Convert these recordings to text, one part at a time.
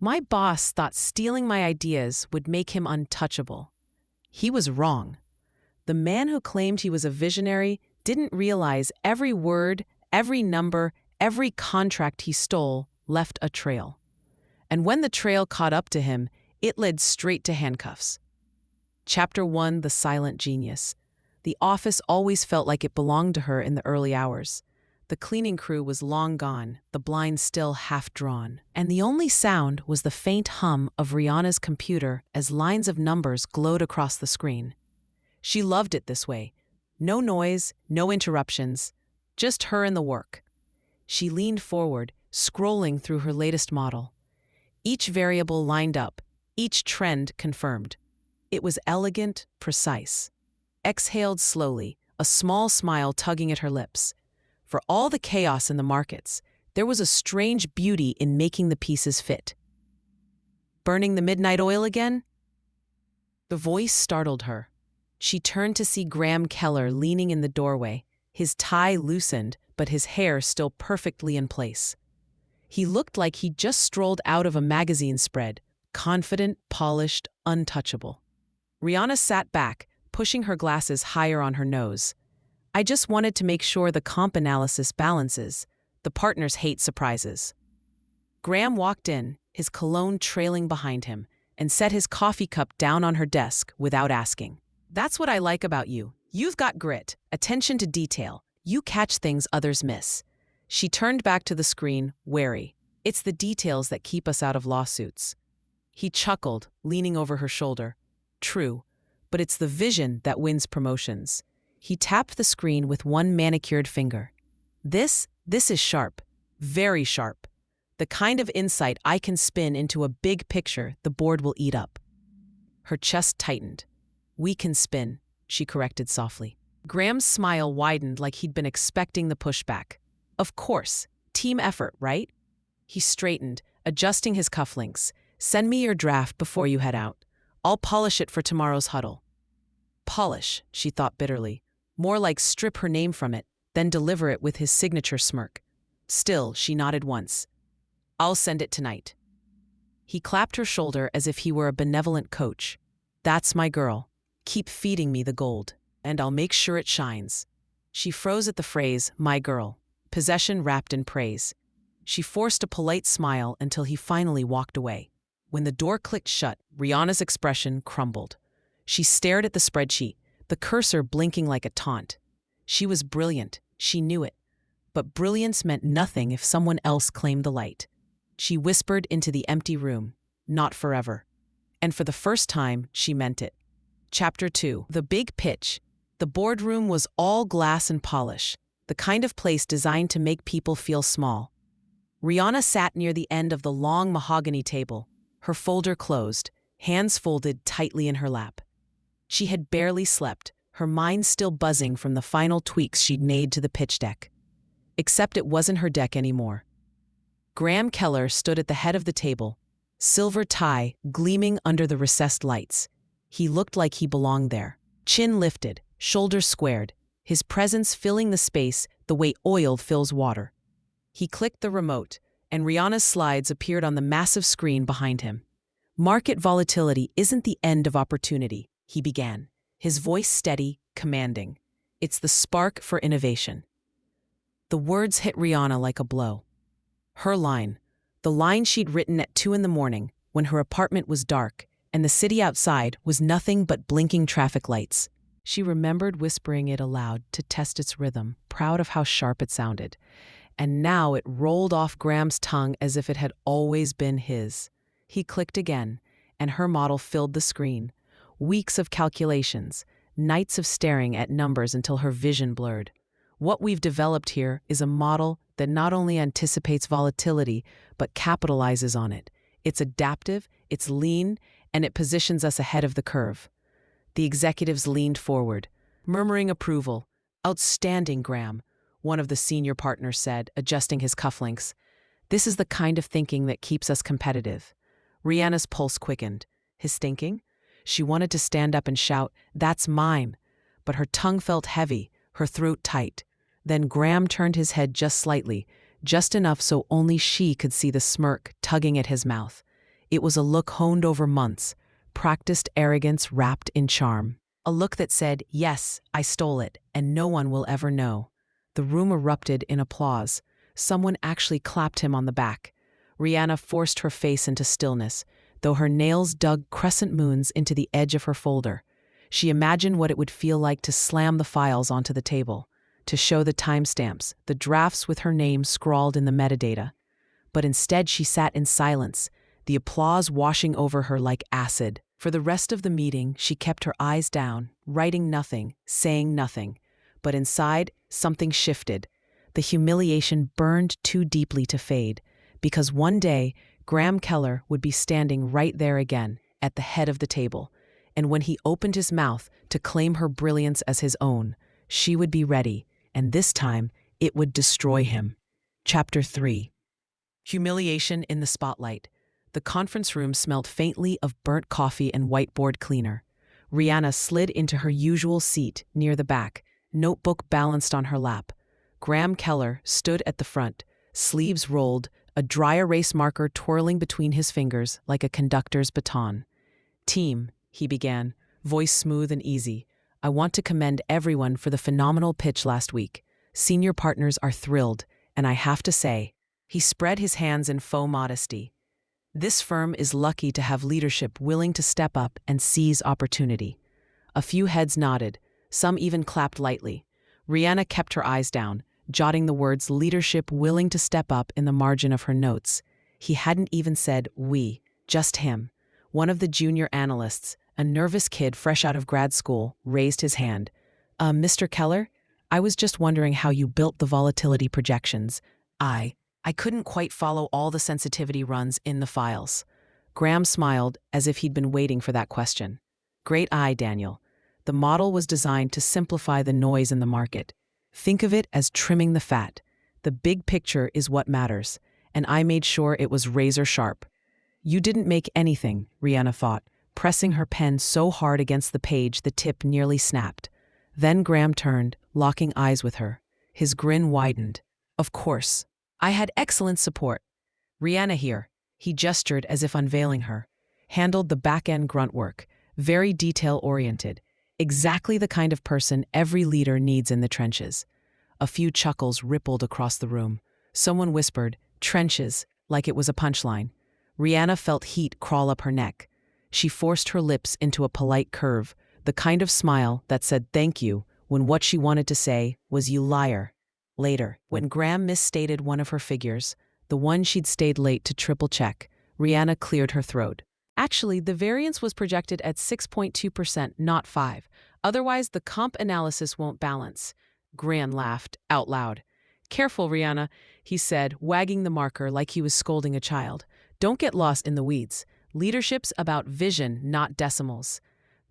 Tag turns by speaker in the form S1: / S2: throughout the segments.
S1: My boss thought stealing my ideas would make him untouchable. He was wrong. The man who claimed he was a visionary didn't realize every word, every number, every contract he stole left a trail. And when the trail caught up to him, it led straight to handcuffs. Chapter 1: The Silent Genius. The office always felt like it belonged to her in the early hours. The cleaning crew was long gone, the blinds still half drawn, and the only sound was the faint hum of Rihanna's computer as lines of numbers glowed across the screen. She loved it this way. No noise, no interruptions, just her and the work. She leaned forward, scrolling through her latest model. Each variable lined up, each trend confirmed. It was elegant, precise. Exhaled slowly, a small smile tugging at her lips. For all the chaos in the markets, there was a strange beauty in making the pieces fit. Burning the midnight oil again? The voice startled her. She turned to see Graham Keller leaning in the doorway, his tie loosened, but his hair still perfectly in place. He looked like he'd just strolled out of a magazine spread, confident, polished, untouchable. Rihanna sat back, pushing her glasses higher on her nose. I just wanted to make sure the comp analysis balances. The partners hate surprises. Graham walked in, his cologne trailing behind him, and set his coffee cup down on her desk without asking. That's what I like about you. You've got grit, attention to detail. You catch things others miss. She turned back to the screen, wary. It's the details that keep us out of lawsuits. He chuckled, leaning over her shoulder. True, but it's the vision that wins promotions. He tapped the screen with one manicured finger. This is sharp, very sharp. The kind of insight I can spin into a big picture the board will eat up. Her chest tightened. We can spin, she corrected softly. Graham's smile widened like he'd been expecting the pushback. Of course, team effort, right? He straightened, adjusting his cufflinks. Send me your draft before you head out. I'll polish it for tomorrow's huddle. Polish, she thought bitterly. More like strip her name from it, then deliver it with his signature smirk. Still, she nodded once. I'll send it tonight. He clapped her shoulder as if he were a benevolent coach. That's my girl. Keep feeding me the gold, and I'll make sure it shines. She froze at the phrase, my girl, possession wrapped in praise. She forced a polite smile until he finally walked away. When the door clicked shut, Rihanna's expression crumbled. She stared at the spreadsheet, the cursor blinking like a taunt. She was brilliant, she knew it. But brilliance meant nothing if someone else claimed the light. She whispered into the empty room, not forever. And for the first time, she meant it. Chapter 2: The Big Pitch. The boardroom was all glass and polish, the kind of place designed to make people feel small. Rihanna sat near the end of the long mahogany table, her folder closed, hands folded tightly in her lap. She had barely slept, her mind still buzzing from the final tweaks she'd made to the pitch deck. Except it wasn't her deck anymore. Graham Keller stood at the head of the table, silver tie gleaming under the recessed lights. He looked like he belonged there. Chin lifted, shoulders squared, his presence filling the space the way oil fills water. He clicked the remote, and Rihanna's slides appeared on the massive screen behind him. Market volatility isn't the end of opportunity, he began, his voice steady, commanding. It's the spark for innovation. The words hit Rihanna like a blow. Her line, the line she'd written at 2 a.m. when her apartment was dark and the city outside was nothing but blinking traffic lights. She remembered whispering it aloud to test its rhythm, proud of how sharp it sounded. And now it rolled off Graham's tongue as if it had always been his. He clicked again, and her model filled the screen. Weeks of calculations, nights of staring at numbers until her vision blurred. What we've developed here is a model that not only anticipates volatility, but capitalizes on it. It's adaptive, it's lean, and it positions us ahead of the curve. The executives leaned forward, murmuring approval. Outstanding, Graham, one of the senior partners said, adjusting his cufflinks. This is the kind of thinking that keeps us competitive. Rihanna's pulse quickened. His thinking? She wanted to stand up and shout, that's mine. But her tongue felt heavy, her throat tight. Then Graham turned his head just slightly, just enough so only she could see the smirk tugging at his mouth. It was a look honed over months, practiced arrogance wrapped in charm. A look that said, "Yes, I stole it, and no one will ever know." The room erupted in applause. Someone actually clapped him on the back. Rihanna forced her face into stillness, though her nails dug crescent moons into the edge of her folder. She imagined what it would feel like to slam the files onto the table, to show the timestamps, the drafts with her name scrawled in the metadata. But instead she sat in silence, the applause washing over her like acid. For the rest of the meeting, she kept her eyes down, writing nothing, saying nothing. But inside, something shifted. The humiliation burned too deeply to fade, because one day, Graham Keller would be standing right there again, at the head of the table. And when he opened his mouth to claim her brilliance as his own, she would be ready, and this time, it would destroy him. Chapter 3. Humiliation in the spotlight. The conference room smelled faintly of burnt coffee and whiteboard cleaner. Rihanna slid into her usual seat near the back, notebook balanced on her lap. Graham Keller stood at the front, sleeves rolled, a dry erase marker twirling between his fingers like a conductor's baton. "Team," he began, voice smooth and easy, "I want to commend everyone for the phenomenal pitch last week. Senior partners are thrilled, and I have to say," he spread his hands in faux modesty, "this firm is lucky to have leadership willing to step up and seize opportunity." A few heads nodded, some even clapped lightly. Rihanna kept her eyes down, jotting the words "leadership willing to step up" in the margin of her notes. He hadn't even said "we," just him. One of the junior analysts, a nervous kid fresh out of grad school, raised his hand. Mr. Keller, I was just wondering how you built the volatility projections. I couldn't quite follow all the sensitivity runs in the files." Graham smiled as if he'd been waiting for that question. "Great eye, Daniel. The model was designed to simplify the noise in the market. Think of it as trimming the fat. The big picture is what matters, and I made sure it was razor sharp." "You didn't make anything," Rihanna thought, pressing her pen so hard against the page the tip nearly snapped. Then Graham turned, locking eyes with her. His grin widened. "Of course. I had excellent support. Rihanna here," he gestured as if unveiling her, handled the back-end grunt work, very detail-oriented, exactly the kind of person every leader needs in the trenches. A few chuckles rippled across the room. Someone whispered, "trenches," like it was a punchline. Rihanna felt heat crawl up her neck. She forced her lips into a polite curve, the kind of smile that said thank you when what she wanted to say was "you liar." Later, when Graham misstated one of her figures, the one she'd stayed late to triple-check, Rihanna cleared her throat. "Actually, the variance was projected at 6.2%, not 5. Otherwise, the comp analysis won't balance." Graham laughed, out loud. "Careful, Rihanna," he said, wagging the marker like he was scolding a child. "Don't get lost in the weeds. Leadership's about vision, not decimals."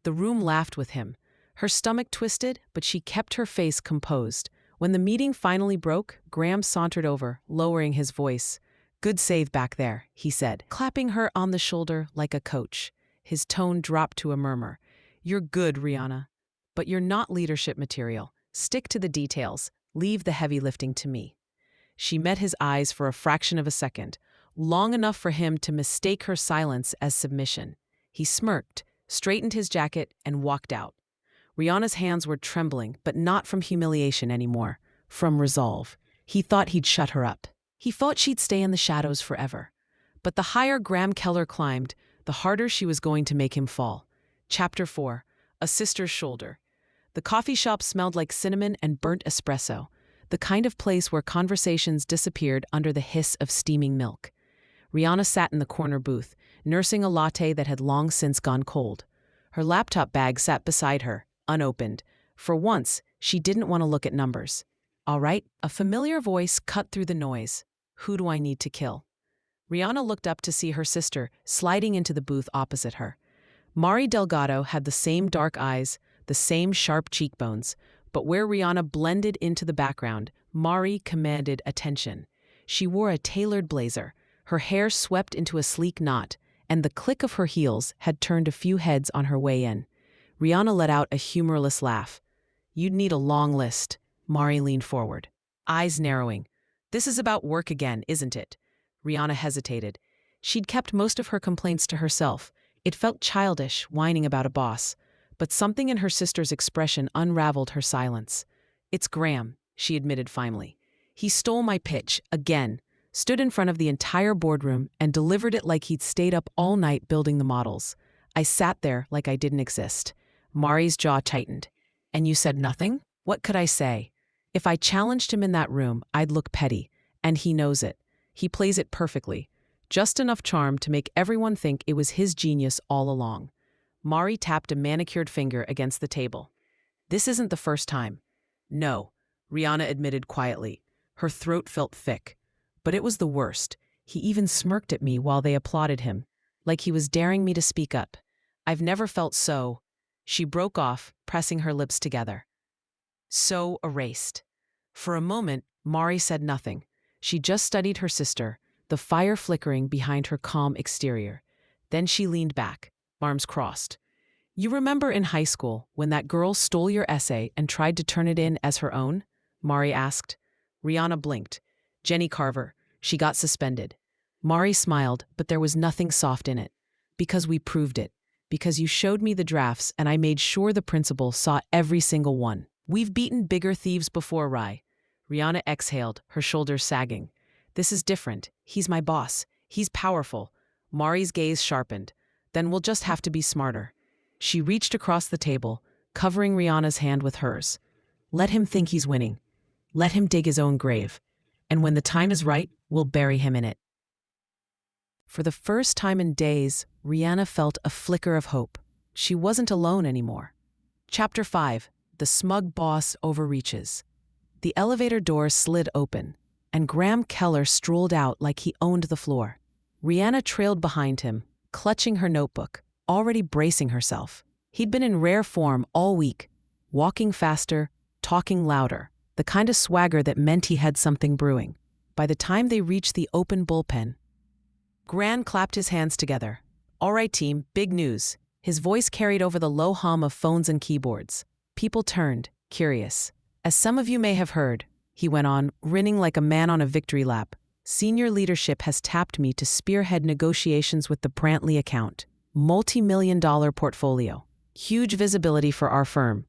S1: The room laughed with him. Her stomach twisted, but she kept her face composed. When the meeting finally broke, Graham sauntered over, lowering his voice. "Good save back there," he said, clapping her on the shoulder like a coach. His tone dropped to a murmur. "You're good, Rihanna. But you're not leadership material. Stick to the details. Leave the heavy lifting to me." She met his eyes for a fraction of a second, long enough for him to mistake her silence as submission. He smirked, straightened his jacket, and walked out. Rihanna's hands were trembling, but not from humiliation anymore, from resolve. He thought he'd shut her up. He thought she'd stay in the shadows forever. But the higher Graham Keller climbed, the harder she was going to make him fall. Chapter 4. A Sister's Shoulder. The coffee shop smelled like cinnamon and burnt espresso, the kind of place where conversations disappeared under the hiss of steaming milk. Rihanna sat in the corner booth, nursing a latte that had long since gone cold. Her laptop bag sat beside her, unopened. For once, she didn't want to look at numbers. "All right," a familiar voice cut through the noise. "Who do I need to kill?" Rihanna looked up to see her sister sliding into the booth opposite her. Mari Delgado had the same dark eyes, the same sharp cheekbones, but where Rihanna blended into the background, Mari commanded attention. She wore a tailored blazer, her hair swept into a sleek knot, and the click of her heels had turned a few heads on her way in. Rihanna let out a humorless laugh. "You'd need a long list." Mari leaned forward, eyes narrowing. "This is about work again, isn't it?" Rihanna hesitated. She'd kept most of her complaints to herself. It felt childish, whining about a boss. But something in her sister's expression unraveled her silence. "It's Graham," she admitted finally. "He stole my pitch, again, stood in front of the entire boardroom, and delivered it like he'd stayed up all night building the models. I sat there like I didn't exist." Mari's jaw tightened. "And you said nothing?" "What could I say? If I challenged him in that room, I'd look petty. And he knows it. He plays it perfectly. Just enough charm to make everyone think it was his genius all along." Mari tapped a manicured finger against the table. "This isn't the first time." "No," Rihanna admitted quietly. Her throat felt thick. "But it was the worst. He even smirked at me while they applauded him, like he was daring me to speak up. I've never felt so—" She broke off, pressing her lips together. So erased. For a moment, Mari said nothing. She just studied her sister, the fire flickering behind her calm exterior. Then she leaned back, arms crossed. "You remember in high school when that girl stole your essay and tried to turn it in as her own?" Mari asked. Rihanna blinked. "Jenny Carver. She got suspended." Mari smiled, but there was nothing soft in it. "Because we proved it. Because you showed me the drafts and I made sure the principal saw every single one. We've beaten bigger thieves before, Rai." Rihanna exhaled, her shoulders sagging. "This is different. He's my boss. He's powerful." Mari's gaze sharpened. "Then we'll just have to be smarter." She reached across the table, covering Rihanna's hand with hers. "Let him think he's winning. Let him dig his own grave. And when the time is right, we'll bury him in it." For the first time in days, Rihanna felt a flicker of hope. She wasn't alone anymore. Chapter 5. The Smug Boss Overreaches. The elevator door slid open, and Graham Keller strolled out like he owned the floor. Rihanna trailed behind him, clutching her notebook, already bracing herself. He'd been in rare form all week, walking faster, talking louder, the kind of swagger that meant he had something brewing. By the time they reached the open bullpen, Graham clapped his hands together. "All right, team, big news." His voice carried over the low hum of phones and keyboards. People turned, curious. "As some of you may have heard," he went on, grinning like a man on a victory lap, "senior leadership has tapped me to spearhead negotiations with the Brantley account. Multi-million-dollar portfolio. Huge visibility for our firm."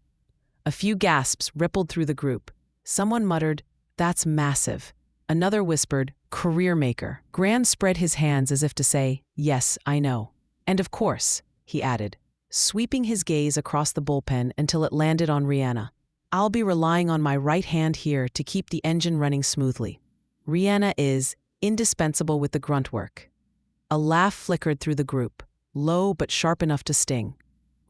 S1: A few gasps rippled through the group. Someone muttered, "That's massive." Another whispered, "Career maker." Graham spread his hands as if to say, "Yes, I know." "And of course," he added, sweeping his gaze across the bullpen until it landed on Rihanna, "I'll be relying on my right hand here to keep the engine running smoothly. Rihanna is indispensable with the grunt work." A laugh flickered through the group, low but sharp enough to sting.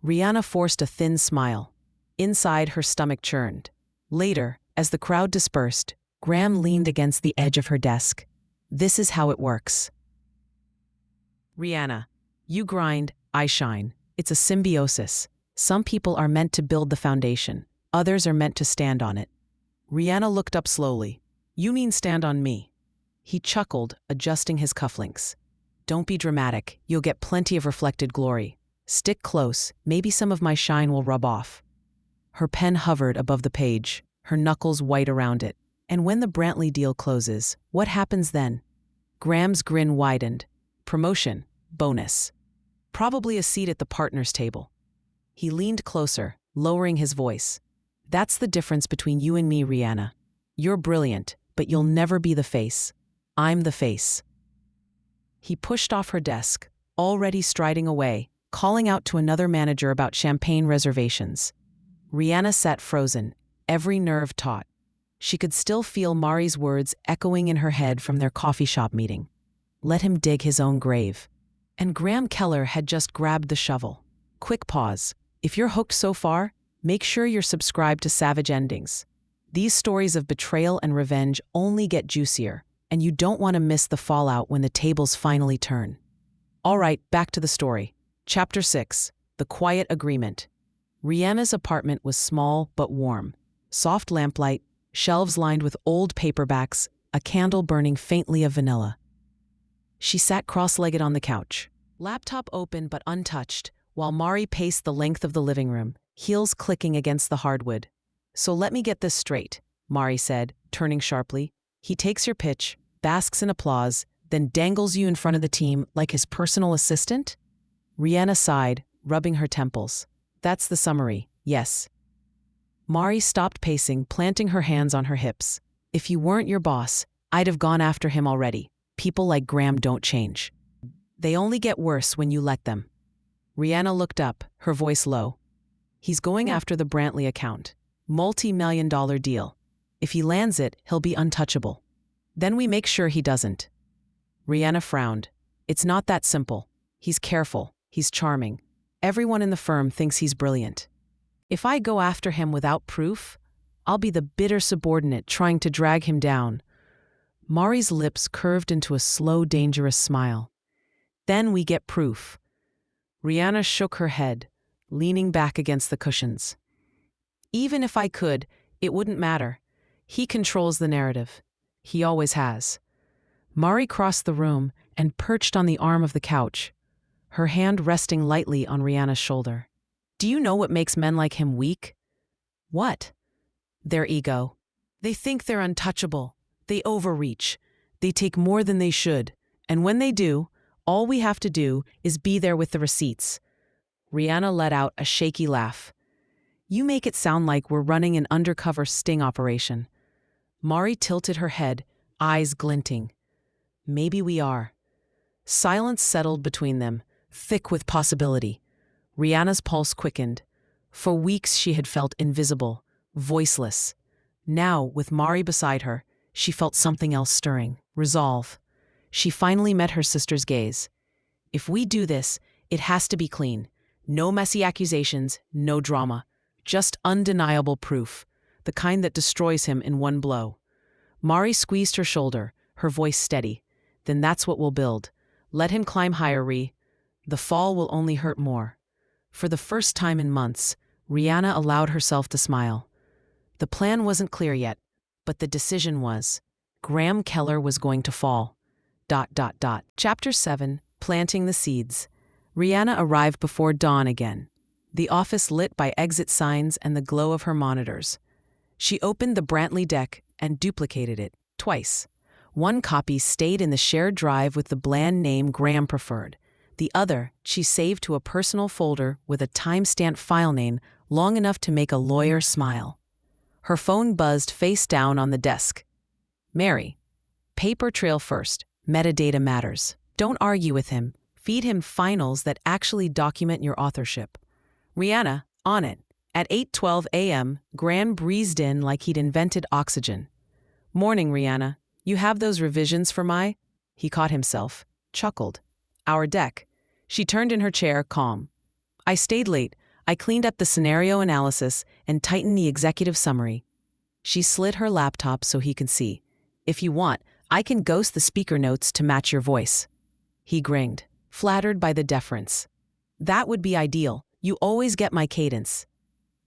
S1: Rihanna forced a thin smile. Inside, her stomach churned. Later, as the crowd dispersed, Graham leaned against the edge of her desk. "This is how it works. Rihanna, you grind, I shine. It's a symbiosis. Some people are meant to build the foundation. Others are meant to stand on it." Rihanna looked up slowly. "You mean stand on me?" He chuckled, adjusting his cufflinks. "Don't be dramatic. You'll get plenty of reflected glory. Stick close. Maybe some of my shine will rub off." Her pen hovered above the page, her knuckles white around it. "And when the Brantley deal closes, what happens then?" Graham's grin widened. "Promotion. Bonus. Probably a seat at the partners' table." He leaned closer, lowering his voice. "That's the difference between you and me, Rihanna. You're brilliant, but you'll never be the face. I'm the face." He pushed off her desk, already striding away, calling out to another manager about champagne reservations. Rihanna sat frozen, every nerve taut. She could still feel Mari's words echoing in her head from their coffee shop meeting. Let him dig his own grave. And Graham Keller had just grabbed the shovel. Quick pause. If you're hooked so far, make sure you're subscribed to Savage Endings. These stories of betrayal and revenge only get juicier, and you don't want to miss the fallout when the tables finally turn. All right, back to the story. Chapter 6. The Quiet Agreement. Rihanna's apartment was small but warm. Soft lamplight, shelves lined with old paperbacks, a candle burning faintly of vanilla. She sat cross-legged on the couch, laptop open but untouched, while Mari paced the length of the living room, heels clicking against the hardwood. "So let me get this straight," Mari said, turning sharply. "He takes your pitch, basks in applause, then dangles you in front of the team like his personal assistant? Rihanna sighed, rubbing her temples. That's the summary, yes. Mari stopped pacing, planting her hands on her hips. If you weren't your boss, I'd have gone after him already. People like Graham don't change. They only get worse when you let them. Rihanna looked up, her voice low. He's going after the Brantley account. Multi-million-dollar deal. If he lands it, he'll be untouchable. Then we make sure he doesn't. Rihanna frowned. It's not that simple. He's careful. He's charming. Everyone in the firm thinks he's brilliant. If I go after him without proof, I'll be the bitter subordinate trying to drag him down. Mari's lips curved into a slow, dangerous smile. Then we get proof. Rihanna shook her head, leaning back against the cushions. Even if I could, it wouldn't matter. He controls the narrative. He always has. Mari crossed the room and perched on the arm of the couch, her hand resting lightly on Rihanna's shoulder. Do you know what makes men like him weak? What? Their ego. They think they're untouchable. They overreach. They take more than they should. And when they do, all we have to do is be there with the receipts. Rihanna let out a shaky laugh. You make it sound like we're running an undercover sting operation. Mari tilted her head, eyes glinting. Maybe we are. Silence settled between them, thick with possibility. Rihanna's pulse quickened. For weeks she had felt invisible, voiceless. Now, with Mari beside her, she felt something else stirring, resolve. She finally met her sister's gaze. If we do this, it has to be clean. No messy accusations, no drama. Just undeniable proof, the kind that destroys him in one blow. Mari squeezed her shoulder, her voice steady. Then that's what we'll build. Let him climb higher, Rhi. The fall will only hurt more. For the first time in months, Rihanna allowed herself to smile. The plan wasn't clear yet, but the decision was. Graham Keller was going to fall. Chapter 7, Planting the Seeds. Rihanna arrived before dawn again, the office lit by exit signs and the glow of her monitors. She opened the Brantley deck and duplicated it, twice. One copy stayed in the shared drive with the bland name Graham preferred. The other, she saved to a personal folder with a time-stamped file name long enough to make a lawyer smile. Her phone buzzed face down on the desk. Mary. Paper trail first. Metadata matters. Don't argue with him. Feed him finals that actually document your authorship. Rihanna, on it. At 8:12 a.m., Graham breezed in like he'd invented oxygen. Morning, Rihanna. You have those revisions for my? He caught himself, chuckled. Our deck. She turned in her chair, calm. I stayed late. I cleaned up the scenario analysis and tightened the executive summary. She slid her laptop so he could see. If you want, I can ghost the speaker notes to match your voice. He grinned, flattered by the deference. That would be ideal. You always get my cadence.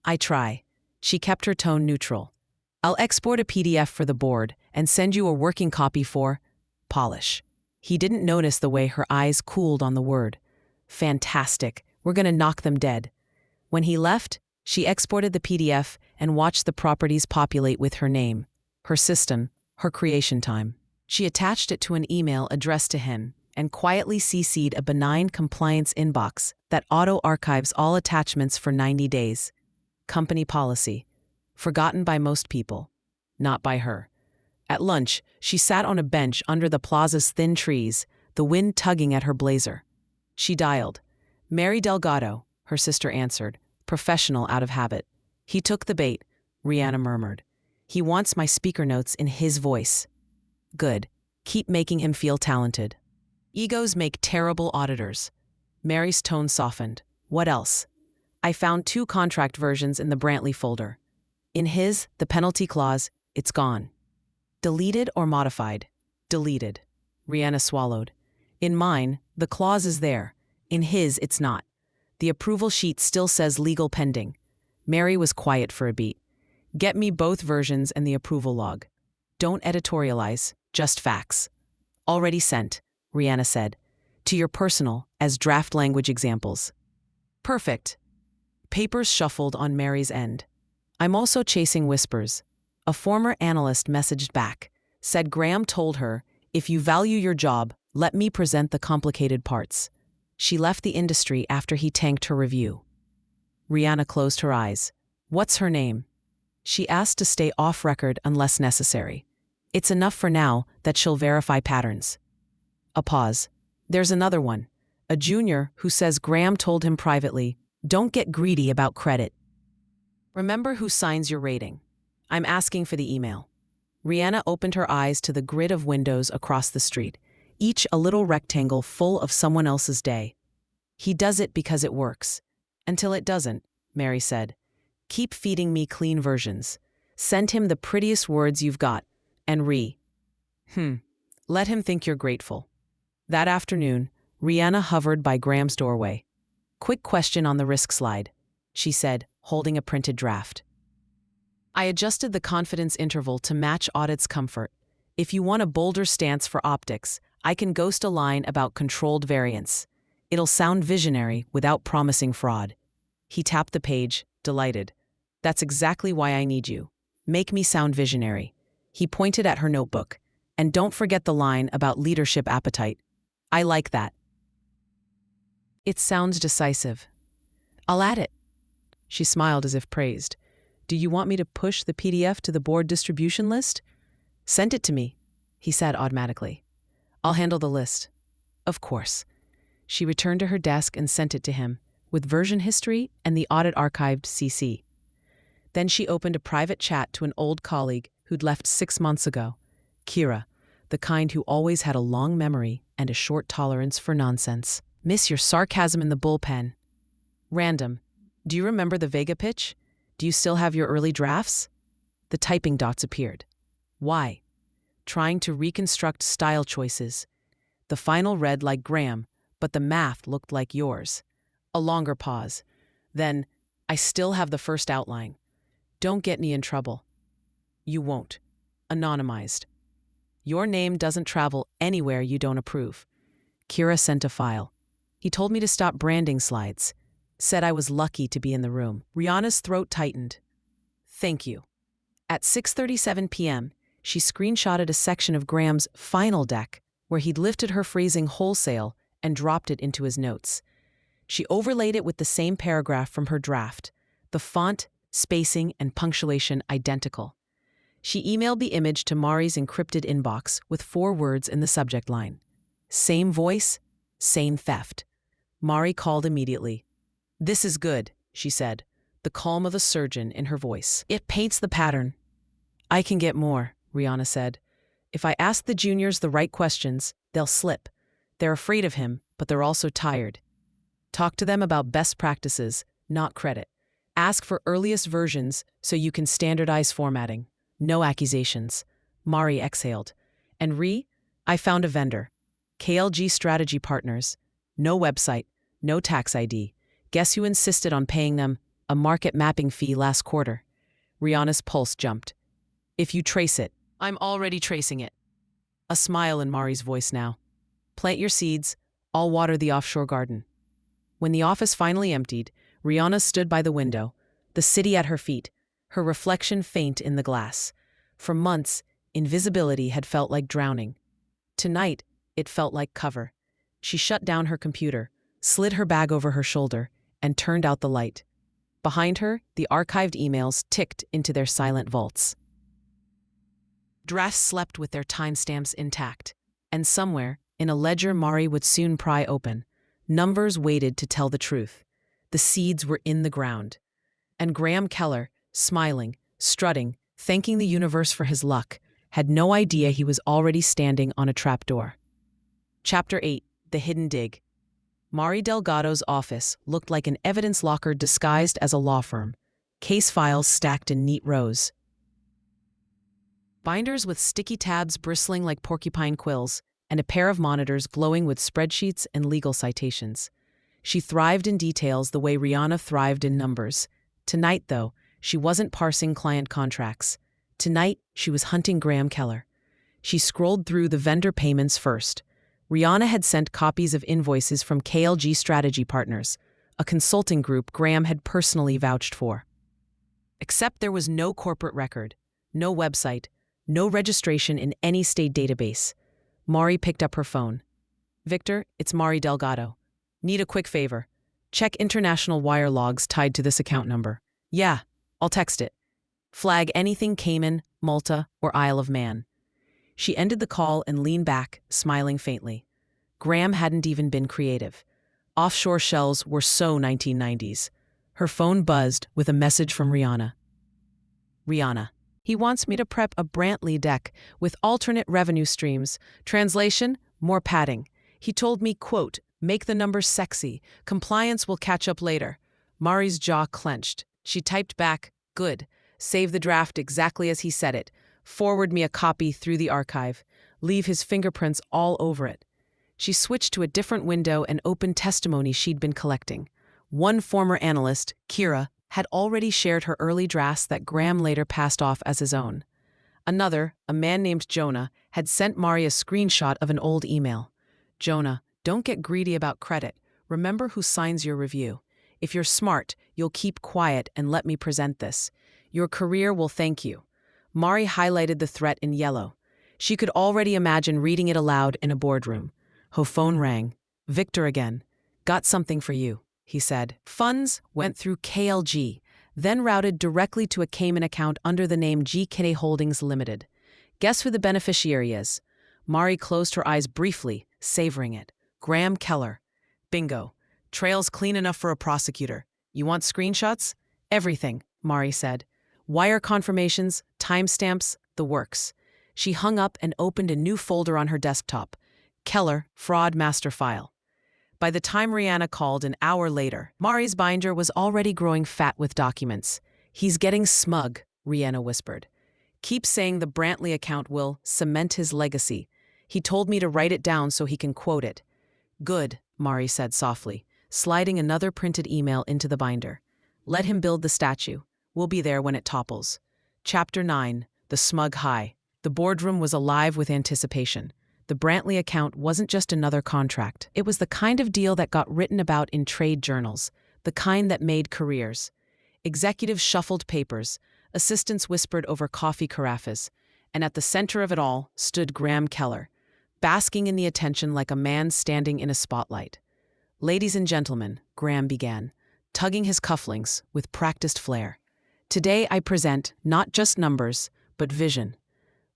S1: I try. She kept her tone neutral. I'll export a PDF for the board and send you a working copy for polish. He didn't notice the way her eyes cooled on the word. Fantastic. We're going to knock them dead. When he left, she exported the PDF and watched the properties populate with her name, her system, her creation time. She attached it to an email addressed to him and quietly CC'd a benign compliance inbox that auto-archives all attachments for 90 days. Company policy. Forgotten by most people. Not by her. At lunch, she sat on a bench under the plaza's thin trees, the wind tugging at her blazer. She dialed. Mary Delgado, her sister answered, professional out of habit. He took the bait, Rihanna murmured. He wants my speaker notes in his voice. Good. Keep making him feel talented. Egos make terrible auditors. Mary's tone softened. What else? I found 2 contract versions in the Brantley folder. In his, the penalty clause, it's gone. Deleted or modified? Deleted. Rihanna swallowed. In mine, the clause is there. In his, it's not. The approval sheet still says legal pending. Mary was quiet for a beat. Get me both versions and the approval log. Don't editorialize, just facts. Already sent, Rihanna said. To your personal, as draft language examples. Perfect. Papers shuffled on Mary's end. I'm also chasing whispers. A former analyst messaged back, said Graham told her, If you value your job, let me present the complicated parts. She left the industry after he tanked her review. Rihanna closed her eyes. What's her name? She asked to stay off record unless necessary. It's enough for now that she'll verify patterns. A pause. There's another one. A junior who says Graham told him privately, don't get greedy about credit. Remember who signs your rating. I'm asking for the email. Rihanna opened her eyes to the grid of windows across the street, each a little rectangle full of someone else's day. He does it because it works. Until it doesn't, Mary said. Keep feeding me clean versions. Send him the prettiest words you've got. And let him think you're grateful. That afternoon, Rihanna hovered by Graham's doorway. Quick question on the risk slide, she said, holding a printed draft. I adjusted the confidence interval to match audit's comfort. If you want a bolder stance for optics, I can ghost a line about controlled variance. It'll sound visionary without promising fraud. He tapped the page, delighted. That's exactly why I need you. Make me sound visionary. He pointed at her notebook. And don't forget the line about leadership appetite. I like that. It sounds decisive. I'll add it. She smiled as if praised. Do you want me to push the PDF to the board distribution list? Send it to me, he said automatically. I'll handle the list. Of course. She returned to her desk and sent it to him, with version history and the audit archived CC. Then she opened a private chat to an old colleague who'd left 6 months ago, Kira, the kind who always had a long memory and a short tolerance for nonsense. Miss your sarcasm in the bullpen. Random. Do you remember the Vega pitch? Do you still have your early drafts? The typing dots appeared. Why? Trying to reconstruct style choices. The final read like Graham, but the math looked like yours. A longer pause. Then, I still have the first outline. Don't get me in trouble. You won't. Anonymized. Your name doesn't travel anywhere you don't approve. Kira sent a file. He told me to stop branding slides. Said I was lucky to be in the room. Rihanna's throat tightened. Thank you. At 6:37 p.m., she screenshotted a section of Graham's final deck where he'd lifted her phrasing wholesale and dropped it into his notes. She overlaid it with the same paragraph from her draft, the font, spacing, and punctuation identical. She emailed the image to Mari's encrypted inbox with 4 words in the subject line. Same voice, same theft. Mari called immediately. This is good, she said, the calm of a surgeon in her voice. It paints the pattern. I can get more, Rihanna said. If I ask the juniors the right questions, they'll slip. They're afraid of him, but they're also tired. Talk to them about best practices, not credit. Ask for earliest versions so you can standardize formatting. No accusations. Mari exhaled. And I found a vendor. KLG Strategy Partners. No website, no tax ID. Guess who insisted on paying them a market mapping fee last quarter? Rihanna's pulse jumped. If you trace it, I'm already tracing it. A smile in Mari's voice now. Plant your seeds, I'll water the offshore garden. When the office finally emptied, Rihanna stood by the window, the city at her feet, her reflection faint in the glass. For months, invisibility had felt like drowning. Tonight, it felt like cover. She shut down her computer, slid her bag over her shoulder, and turned out the light. Behind her, the archived emails ticked into their silent vaults. Drafts slept with their timestamps intact, and somewhere, in a ledger Mari would soon pry open, numbers waited to tell the truth. The seeds were in the ground. And Graham Keller, smiling, strutting, thanking the universe for his luck, had no idea he was already standing on a trapdoor. Chapter 8, The Hidden Dig. Mari Delgado's office looked like an evidence locker disguised as a law firm, case files stacked in neat rows. Binders with sticky tabs bristling like porcupine quills, and a pair of monitors glowing with spreadsheets and legal citations. She thrived in details the way Rihanna thrived in numbers. Tonight, though, she wasn't parsing client contracts. Tonight, she was hunting Graham Keller. She scrolled through the vendor payments first. Rihanna had sent copies of invoices from KLG Strategy Partners, a consulting group Graham had personally vouched for. Except there was no corporate record, no website, no registration in any state database. Mari picked up her phone. Victor, it's Mari Delgado. Need a quick favor. Check international wire logs tied to this account number. Yeah, I'll text it. Flag anything Cayman, Malta, or Isle of Man. She ended the call and leaned back, smiling faintly. Graham hadn't even been creative. Offshore shells were so 1990s. Her phone buzzed with a message from Rihanna. Rihanna. He wants me to prep a Brantley deck with alternate revenue streams. Translation, more padding. He told me, quote, make the numbers sexy. Compliance will catch up later. Mari's jaw clenched. She typed back, good. Save the draft exactly as he said it. Forward me a copy through the archive. Leave his fingerprints all over it. She switched to a different window and opened testimony she'd been collecting. One former analyst, Kira, had already shared her early drafts that Graham later passed off as his own. Another, a man named Jonah, had sent Mari a screenshot of an old email. Jonah, don't get greedy about credit. Remember who signs your review. If you're smart, you'll keep quiet and let me present this. Your career will thank you. Mari highlighted the threat in yellow. She could already imagine reading it aloud in a boardroom. Her phone rang. Victor again. Got something for you, he said. Funds went through KLG, then routed directly to a Cayman account under the name GK Holdings Limited. Guess who the beneficiary is? Mari closed her eyes briefly, savoring it. Graham Keller. Bingo. Trail's clean enough for a prosecutor. You want screenshots? Everything, Mari said. Wire confirmations, timestamps, the works. She hung up and opened a new folder on her desktop. Keller, fraud master file. By the time Rihanna called an hour later, Mari's binder was already growing fat with documents. He's getting smug, Rihanna whispered. Keep saying the Brantley account will cement his legacy. He told me to write it down so he can quote it. Good, Mari said softly, sliding another printed email into the binder. Let him build the statue. We'll be there when it topples. Chapter 9, The Smug High. The boardroom was alive with anticipation. The Brantley account wasn't just another contract. It was the kind of deal that got written about in trade journals, the kind that made careers. Executives shuffled papers, assistants whispered over coffee carafes, and at the center of it all stood Graham Keller, basking in the attention like a man standing in a spotlight. Ladies and gentlemen, Graham began, tugging his cufflinks with practiced flair. Today I present not just numbers, but vision.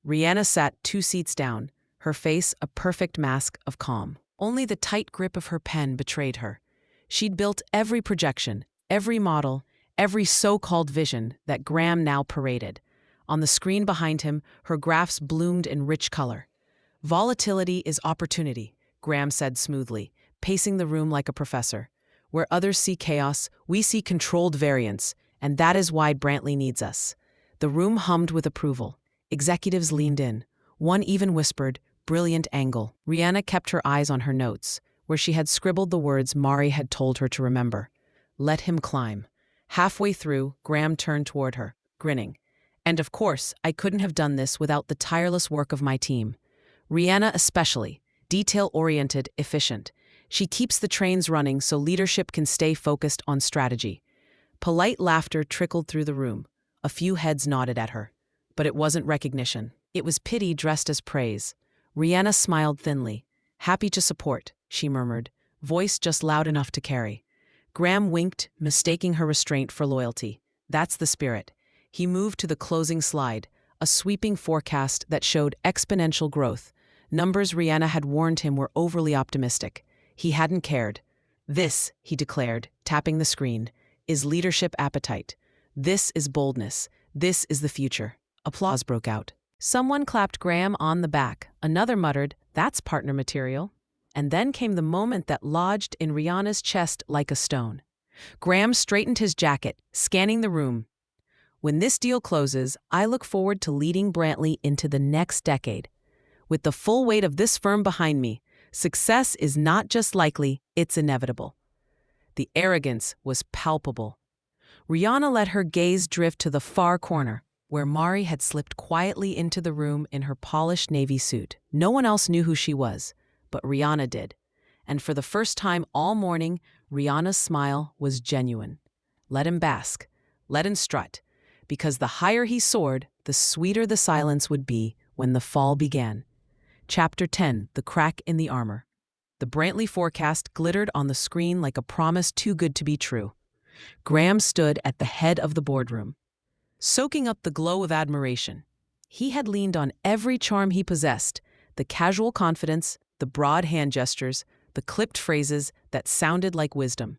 S1: Rihanna sat 2 seats down, her face a perfect mask of calm. Only the tight grip of her pen betrayed her. She'd built every projection, every model, every so-called vision that Graham now paraded. On the screen behind him, her graphs bloomed in rich color. Volatility is opportunity, Graham said smoothly, pacing the room like a professor. Where others see chaos, we see controlled variance, and that is why Brantley needs us. The room hummed with approval. Executives leaned in. One even whispered, brilliant angle. Rihanna kept her eyes on her notes, where she had scribbled the words Mari had told her to remember. Let him climb. Halfway through, Graham turned toward her, grinning. And of course, I couldn't have done this without the tireless work of my team. Rihanna especially, detail-oriented, efficient. She keeps the trains running so leadership can stay focused on strategy. Polite laughter trickled through the room. A few heads nodded at her. But it wasn't recognition. It was pity dressed as praise. Rihanna smiled thinly. Happy to support, she murmured, voice just loud enough to carry. Graham winked, mistaking her restraint for loyalty. That's the spirit. He moved to the closing slide, a sweeping forecast that showed exponential growth. Numbers Rihanna had warned him were overly optimistic. He hadn't cared. This, he declared, tapping the screen, is leadership appetite. This is boldness. This is the future. Applause broke out. Someone clapped Graham on the back. Another muttered, that's partner material. And then came the moment that lodged in Rihanna's chest like a stone. Graham straightened his jacket, scanning the room. When this deal closes, I look forward to leading Brantley into the next decade. With the full weight of this firm behind me, success is not just likely, it's inevitable. The arrogance was palpable. Rihanna let her gaze drift to the far corner, where Mari had slipped quietly into the room in her polished navy suit. No one else knew who she was, but Rihanna did. And for the first time all morning, Rihanna's smile was genuine. Let him bask. Let him strut. Because the higher he soared, the sweeter the silence would be when the fall began. Chapter 10: The Crack in the Armor. The Brantley forecast glittered on the screen like a promise too good to be true. Graham stood at the head of the boardroom, soaking up the glow of admiration. He had leaned on every charm he possessed: the casual confidence, the broad hand gestures, the clipped phrases that sounded like wisdom.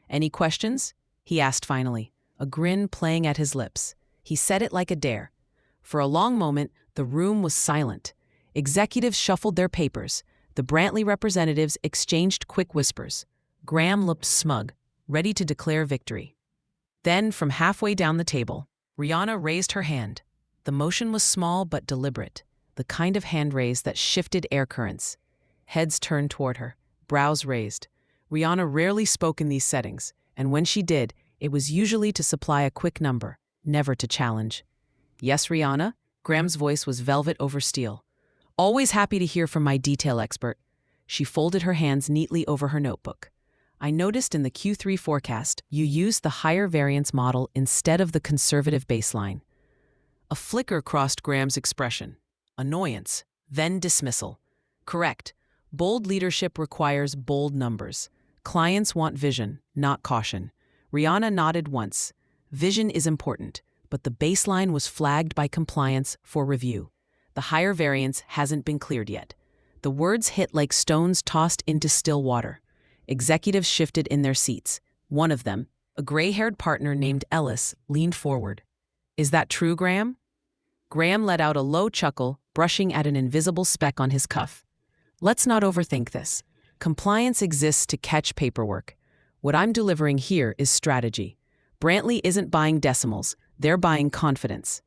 S1: "Any questions?" he asked finally, a grin playing at his lips. He said it like a dare. For a long moment, the room was silent. Executives shuffled their papers. The Brantley representatives exchanged quick whispers. Graham looked smug, ready to declare victory. Then, from halfway down the table, Rihanna raised her hand. The motion was small but deliberate, the kind of hand raise that shifted air currents. Heads turned toward her, brows raised. Rihanna rarely spoke in these settings, and when she did, it was usually to supply a quick number, never to challenge. "Yes, Rihanna?" Graham's voice was velvet over steel. "Always happy to hear from my detail expert." She folded her hands neatly over her notebook. "I noticed in the Q3 forecast you used the higher variance model instead of the conservative baseline." A flicker crossed Graham's expression. Annoyance, then dismissal. "Correct. Bold leadership requires bold numbers. Clients want vision, not caution." Rihanna nodded once. "Vision is important, but the baseline was flagged by compliance for review. The higher variance hasn't been cleared yet." The words hit like stones tossed into still water. Executives shifted in their seats. One of them, a gray-haired partner named Ellis, leaned forward. "Is that true, Graham?" Graham let out a low chuckle, brushing at an invisible speck on his cuff. "Let's not overthink this. Compliance exists to catch paperwork. What I'm delivering here is strategy. Brantley isn't buying decimals, they're buying confidence."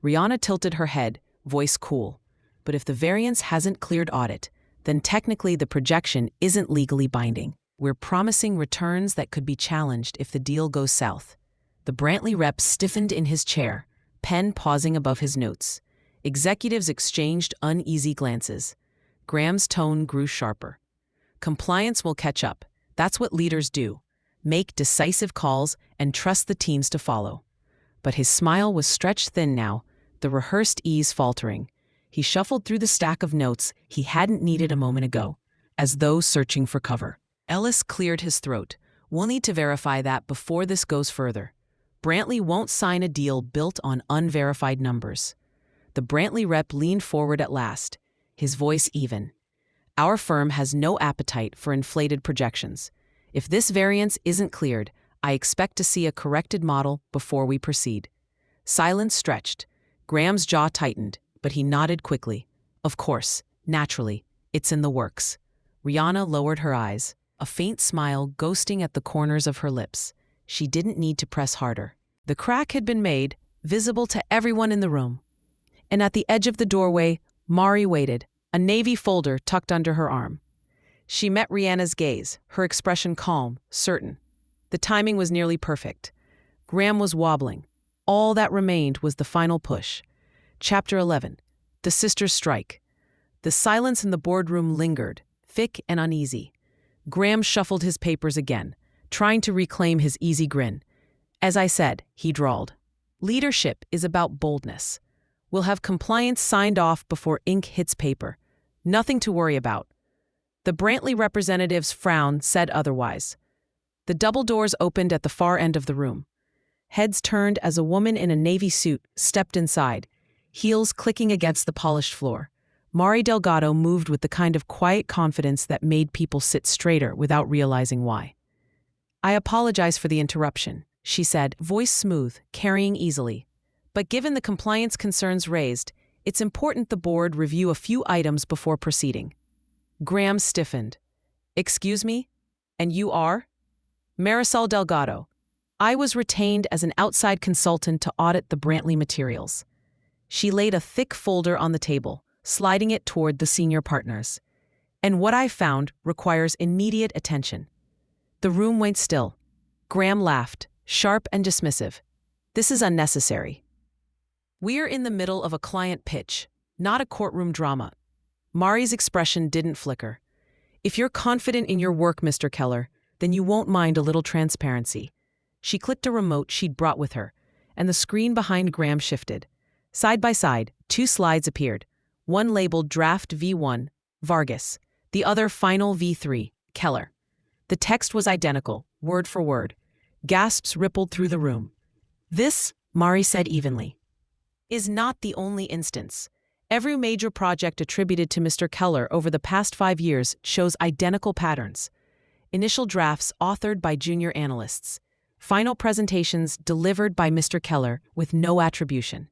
S1: Rihanna tilted her head, voice cool. "But if the variance hasn't cleared audit, then technically the projection isn't legally binding. We're promising returns that could be challenged if the deal goes south." The Brantley rep stiffened in his chair, pen pausing above his notes. Executives exchanged uneasy glances. Graham's tone grew sharper. "Compliance will catch up. That's what leaders do. Make decisive calls and trust the teams to follow." But his smile was stretched thin now, the rehearsed ease faltering. He shuffled through the stack of notes he hadn't needed a moment ago, as though searching for cover. Ellis cleared his throat. "We'll need to verify that before this goes further. Brantley won't sign a deal built on unverified numbers." The Brantley rep leaned forward at last, his voice even. "Our firm has no appetite for inflated projections. If this variance isn't cleared, I expect to see a corrected model before we proceed." Silence stretched. Graham's jaw tightened, but he nodded quickly. "Of course, naturally, it's in the works." Rihanna lowered her eyes, a faint smile ghosting at the corners of her lips. She didn't need to press harder. The crack had been made, visible to everyone in the room. And at the edge of the doorway, Mari waited, a navy folder tucked under her arm. She met Rihanna's gaze, her expression calm, certain. The timing was nearly perfect. Graham was wobbling. All that remained was the final push. Chapter 11: The Sisters Strike. The silence in the boardroom lingered, thick and uneasy. Graham shuffled his papers again, trying to reclaim his easy grin. "As I said," he drawled, "leadership is about boldness. We'll have compliance signed off before ink hits paper. Nothing to worry about." The Brantley representative's frown said otherwise. The double doors opened at the far end of the room. Heads turned as a woman in a navy suit stepped inside, heels clicking against the polished floor. Mari Delgado moved with the kind of quiet confidence that made people sit straighter without realizing why. "I apologize for the interruption," she said, voice smooth, carrying easily. "But given the compliance concerns raised, it's important the board review a few items before proceeding." Graham stiffened. "Excuse me? And you are?" "Marisol Delgado. I was retained as an outside consultant to audit the Brantley materials." She laid a thick folder on the table, sliding it toward the senior partners. "And what I found requires immediate attention." The room went still. Graham laughed, sharp and dismissive. "This is unnecessary. We're in the middle of a client pitch, not a courtroom drama." Mari's expression didn't flicker. "If you're confident in your work, Mr. Keller, then you won't mind a little transparency." She clicked a remote she'd brought with her, and the screen behind Graham shifted. Side by side, two slides appeared. one labeled Draft V1, Vargas, the other Final V3, Keller. The text was identical, word for word. Gasps rippled through the room. This, Mari said evenly, is not the only instance. Every major project attributed to Mr. Keller over the past 5 years shows identical patterns. Initial drafts authored by junior analysts. Final presentations delivered by Mr. Keller with no attribution.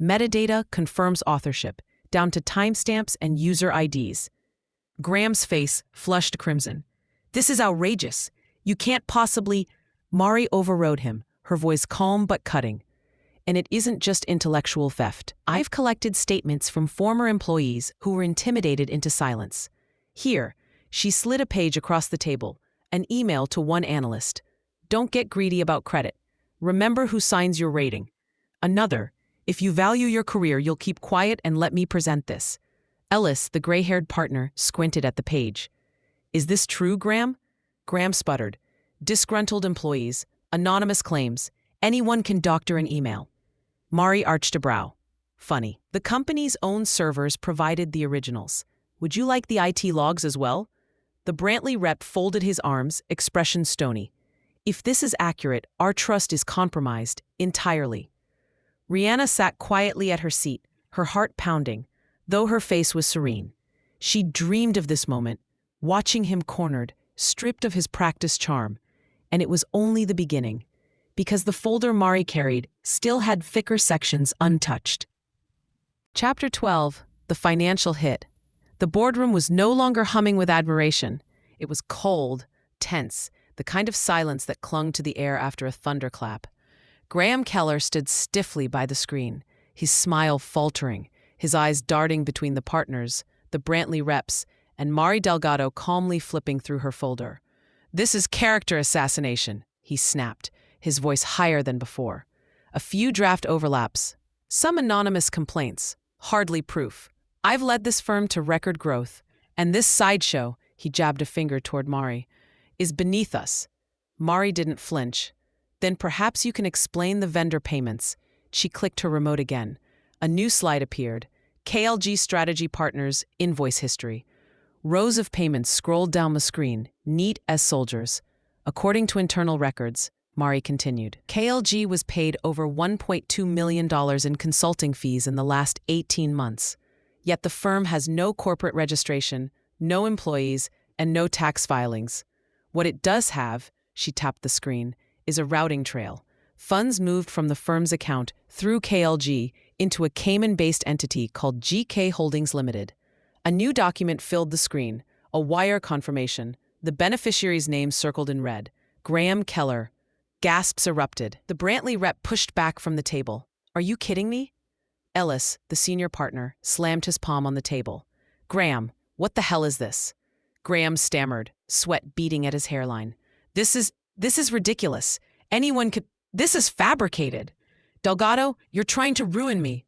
S1: Metadata confirms authorship, down to timestamps and user IDs. Graham's face flushed crimson. This is outrageous. You can't possibly... Mari overrode him, her voice calm but cutting. And it isn't just intellectual theft. I've collected statements from former employees who were intimidated into silence. Here, she slid a page across the table, an email to one analyst. Don't get greedy about credit. Remember who signs your rating. Another, if you value your career, you'll keep quiet and let me present this. Ellis, the gray-haired partner, squinted at the page. Is this true, Graham? Graham sputtered. Disgruntled employees, anonymous claims, anyone can doctor an email. Mari arched a brow. Funny. The company's own servers provided the originals. Would you like the IT logs as well? The Brantley rep folded his arms, expression stony. If this is accurate, our trust is compromised entirely. Rihanna sat quietly at her seat, her heart pounding, though her face was serene. She dreamed of this moment, watching him cornered, stripped of his practiced charm. And it was only the beginning, because the folder Mari carried still had thicker sections untouched. Chapter 12, The Financial Hit. The boardroom was no longer humming with admiration. It was cold, tense, the kind of silence that clung to the air after a thunderclap. Graham Keller stood stiffly by the screen, his smile faltering, his eyes darting between the partners, the Brantley reps, and Mari Delgado calmly flipping through her folder. This is character assassination, he snapped, his voice higher than before. A few draft overlaps, some anonymous complaints, hardly proof. I've led this firm to record growth, and this sideshow, he jabbed a finger toward Mari, is beneath us. Mari didn't flinch. Then perhaps you can explain the vendor payments. She clicked her remote again. A new slide appeared. KLG Strategy Partners invoice history. Rows of payments scrolled down the screen, neat as soldiers. According to internal records, Mari continued, KLG was paid over $1.2 million in consulting fees in the last 18 months. Yet the firm has no corporate registration, no employees, and no tax filings. What it does have, she tapped the screen, is a routing trail. Funds moved from the firm's account through KLG into a Cayman-based entity called GK Holdings Limited. A new document filled the screen, a wire confirmation, the beneficiary's name circled in red, Graham Keller. Gasps erupted. The Brantley rep pushed back from the table. Are you kidding me? Ellis, the senior partner, slammed his palm on the table. Graham, what the hell is this? Graham stammered, sweat beading at his hairline. This is ridiculous. Anyone could... This is fabricated. Delgado, you're trying to ruin me.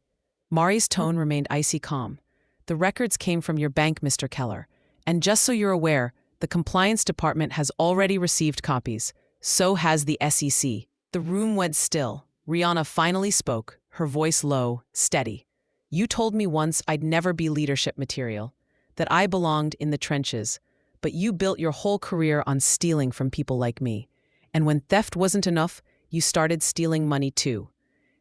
S1: Mari's tone remained icy calm. The records came from your bank, Mr. Keller. And just so you're aware, the compliance department has already received copies. So has the SEC. The room went still. Rihanna finally spoke, her voice low, steady. You told me once I'd never be leadership material, that I belonged in the trenches, but you built your whole career on stealing from people like me. And when theft wasn't enough, you started stealing money too.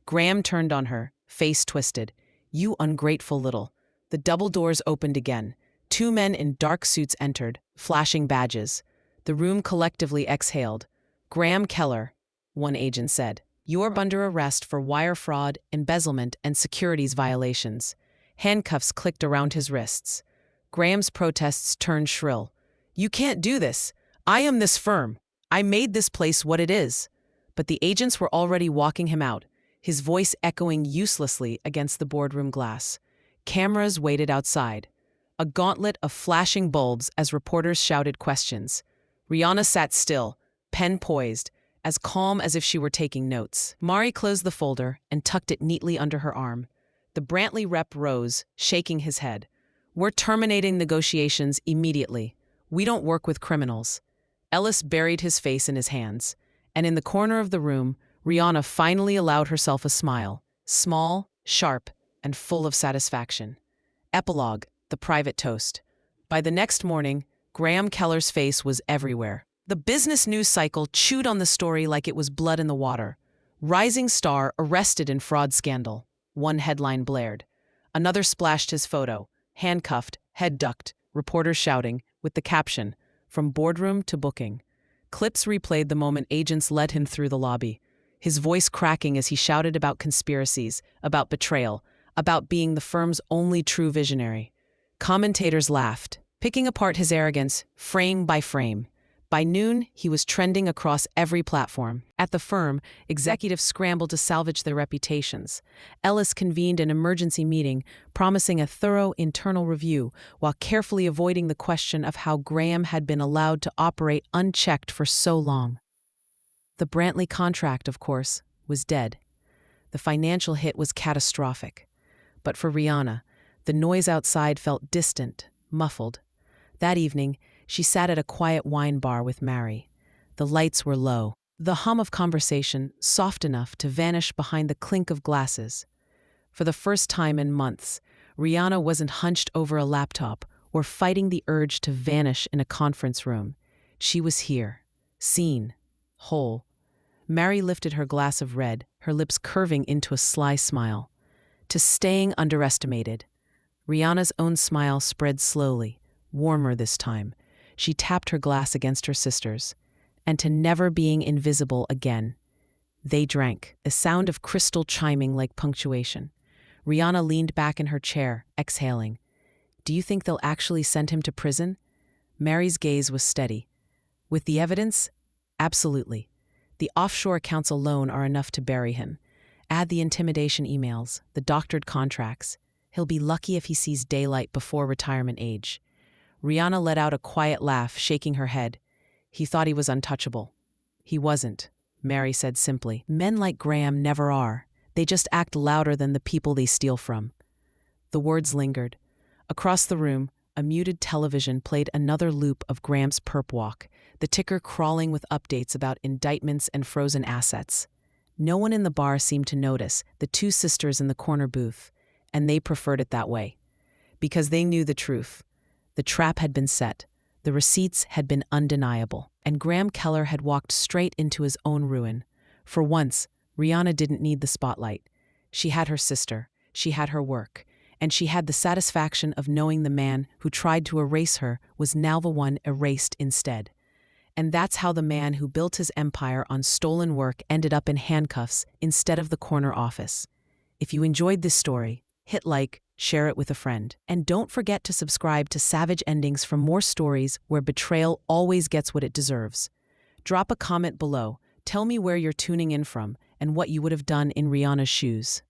S1: Graham turned on her, face twisted. You ungrateful little. The double doors opened again. 2 men in dark suits entered, flashing badges. The room collectively exhaled. Graham Keller, one agent said, you're under arrest for wire fraud, embezzlement, and securities violations. Handcuffs clicked around his wrists. Graham's protests turned shrill. You can't do this. I am this firm. I made this place what it is. But the agents were already walking him out, his voice echoing uselessly against the boardroom glass. Cameras waited outside. A gauntlet of flashing bulbs as reporters shouted questions. Rihanna sat still, pen poised, as calm as if she were taking notes. Mari closed the folder and tucked it neatly under her arm. The Brantley rep rose, shaking his head. We're terminating negotiations immediately. We don't work with criminals. Ellis buried his face in his hands, and in the corner of the room, Rihanna finally allowed herself a smile, small, sharp, and full of satisfaction. Epilogue: The Private Toast. By the next morning, Graham Keller's face was everywhere. The business news cycle chewed on the story like it was blood in the water. Rising star arrested in fraud scandal. One headline blared. Another splashed his photo, handcuffed, head ducked, reporters shouting, with the caption, "From boardroom to booking." Clips replayed the moment agents led him through the lobby, his voice cracking as he shouted about conspiracies, about betrayal, about being the firm's only true visionary. Commentators laughed, picking apart his arrogance, frame by frame. By noon, he was trending across every platform. At the firm, executives scrambled to salvage their reputations. Ellis convened an emergency meeting, promising a thorough internal review, while carefully avoiding the question of how Graham had been allowed to operate unchecked for so long. The Brantley contract, of course, was dead. The financial hit was catastrophic. But for Rihanna, the noise outside felt distant, muffled. That evening, she sat at a quiet wine bar with Mary. The lights were low, the hum of conversation soft enough to vanish behind the clink of glasses. For the first time in months, Rihanna wasn't hunched over a laptop or fighting the urge to vanish in a conference room. She was here, seen, whole. Mary lifted her glass of red, her lips curving into a sly smile. To staying underestimated. Rihanna's own smile spread slowly, warmer this time. She tapped her glass against her sister's. And to never being invisible again. They drank, a sound of crystal chiming like punctuation. Rihanna leaned back in her chair, exhaling. "Do you think they'll actually send him to prison?" Mary's gaze was steady. "With the evidence? Absolutely. The offshore accounts alone are enough to bury him. Add the intimidation emails, the doctored contracts. He'll be lucky if he sees daylight before retirement age." Rihanna let out a quiet laugh, shaking her head. "He thought he was untouchable." "He wasn't," Mary said simply. "Men like Graham never are. They just act louder than the people they steal from." The words lingered. Across the room, a muted television played another loop of Graham's perp walk, the ticker crawling with updates about indictments and frozen assets. No one in the bar seemed to notice, the two sisters in the corner booth, and they preferred it that way. Because they knew the truth. The trap had been set, the receipts had been undeniable, and Graham Keller had walked straight into his own ruin. For once, Rihanna didn't need the spotlight. She had her sister, she had her work, and she had the satisfaction of knowing the man who tried to erase her was now the one erased instead. And that's how the man who built his empire on stolen work ended up in handcuffs instead of the corner office. If you enjoyed this story, hit like, share it with a friend. And don't forget to subscribe to Savage Endings for more stories where betrayal always gets what it deserves. Drop a comment below, tell me where you're tuning in from and what you would have done in Rihanna's shoes.